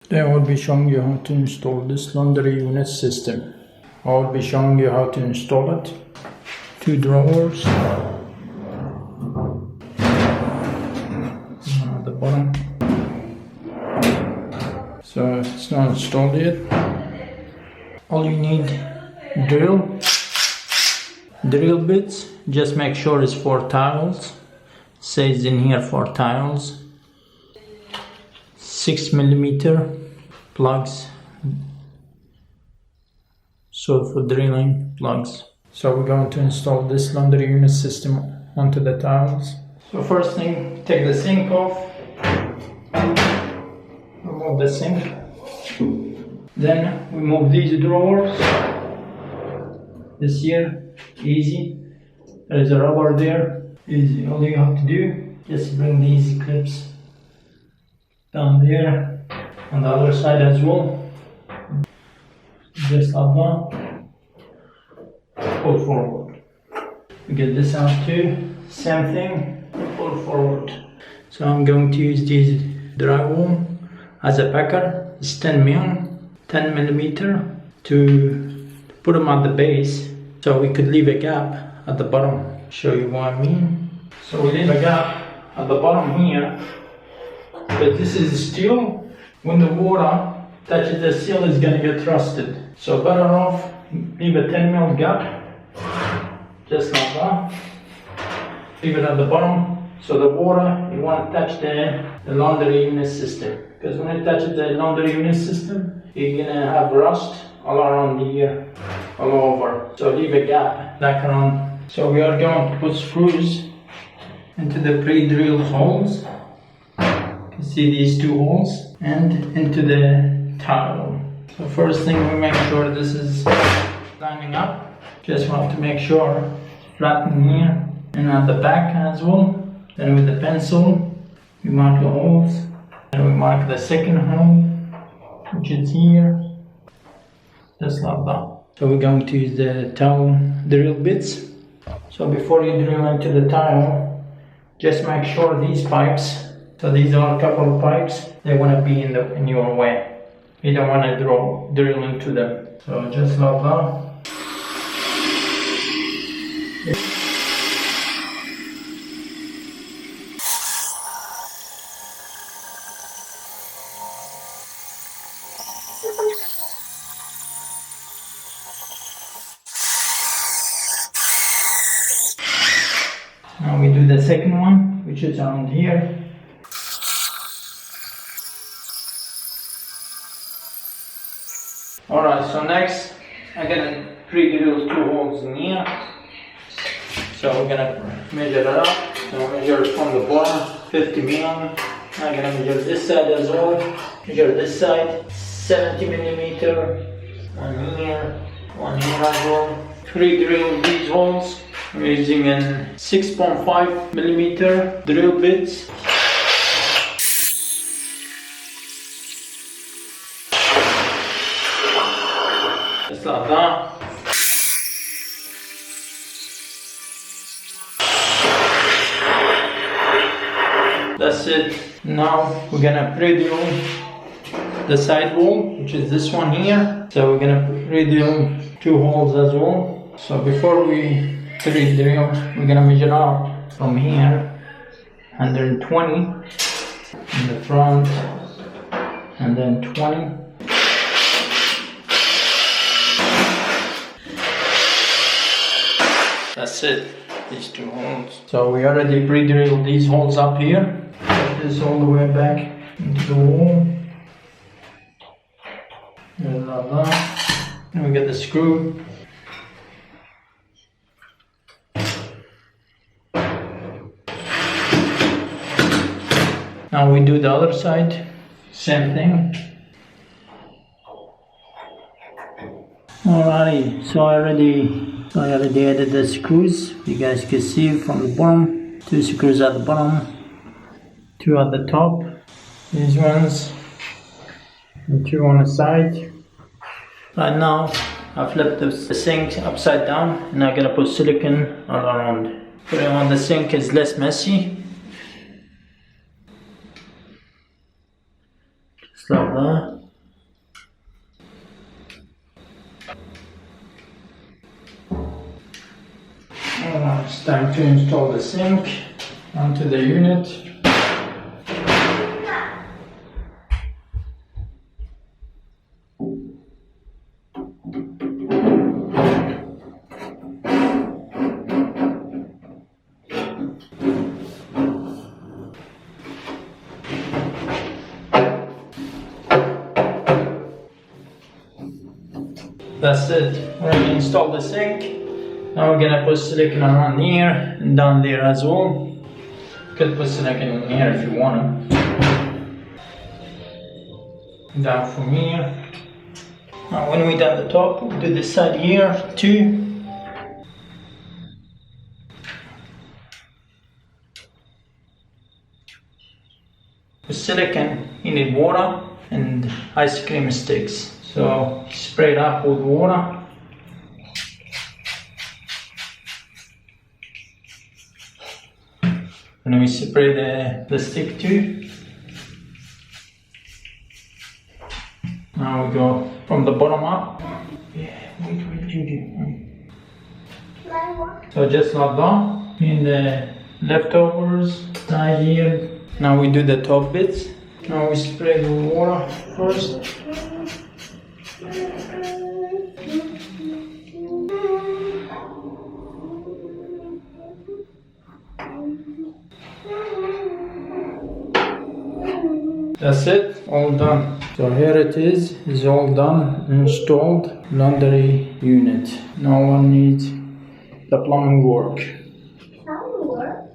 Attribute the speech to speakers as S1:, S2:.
S1: Today I will be showing you how to install this laundry unit system. I will be showing you how to install it. 2 drawers at the bottom. So it's not installed yet. All you need, drill bits. Just make sure it's 4 tiles. It says in here 4 tiles. 6mm plugs, so for drilling plugs. So we're going to install this laundry unit system onto the tiles. So first thing, take the sink off, remove the sink, then remove these drawers. This here, easy, there is a rubber there, easy. All you have to do, just bring these clips down there, on the other side as well, just like that, pull forward. We get this out too, same thing, pull forward. So I'm going to use this drywall as a packer. It's 10mm to put them at the base, so we could leave a gap at the bottom. Show you what I mean. So we leave a gap at the bottom here, but this is steel. When the water touches the steel, it's going to get rusted. So better off leave a 10mm gap, just like that. Leave it at the bottom, so the water, you want to touch the laundry unit system. Because when it touches the laundry unit system, you're going to have rust all around here, all over. So leave a gap back around. So we are going to put screws into the pre-drilled holes. You see these 2 holes, and into the tile. So first thing, we make sure this is lining up. Just want to make sure it's flatten here and at the back as well. Then with the pencil, we mark the holes. And we mark the second hole, which is here, just like that. So we're going to use the tile drill bits. So before you drill into the tile, just make sure these pipes, so these are a couple of pipes, they want to be in your way. You don't want to drill into them. So just like that. Now we do the second one, which is around here. Alright, so next I'm gonna pre-drill 2 holes in here. So we're gonna measure it up. So measure it from the bottom, 50mm. I'm gonna measure this side as well. Measure this side, 70mm. One here as well. Pre-drill these holes. I'm using a 6.5mm drill bits. Just like that. That's it. Now we're gonna pre-drill the side wall, which is this one here. So we're gonna pre-drill 2 holes as well. So before we pre-drill, we're gonna measure out from here 120 in the front, and then 20. That's it, these 2 holes. So we already pre-drilled these holes up here. Put this all the way back into the wall. And like that. And we get the screw. Now we do the other side, same thing. Alrighty, so I already added the screws. You guys can see from the bottom, 2 screws at the bottom, 2 at the top. These ones, and 2 on the side. Right now, I flipped the sink upside down, and I'm gonna put silicone all around. Putting it on the sink is less messy. Just like that. it's time to install the sink onto the unit. That's it. We're gonna install the sink. Now we're gonna put silicone around here and down there as well. You could put silicone in here if you want to. Down from here. Now when we done the top, we'll do this side here too. With silicone, you need water and ice cream sticks. So spray it up with water. And we spray the stick too. Now we go from the bottom up. Yeah, what did you do? So just like that. In the leftovers side here. Now we do the top bits. Now we spray the water first. That's it, all done. So here it is all done, installed laundry unit. No one needs the plumbing work.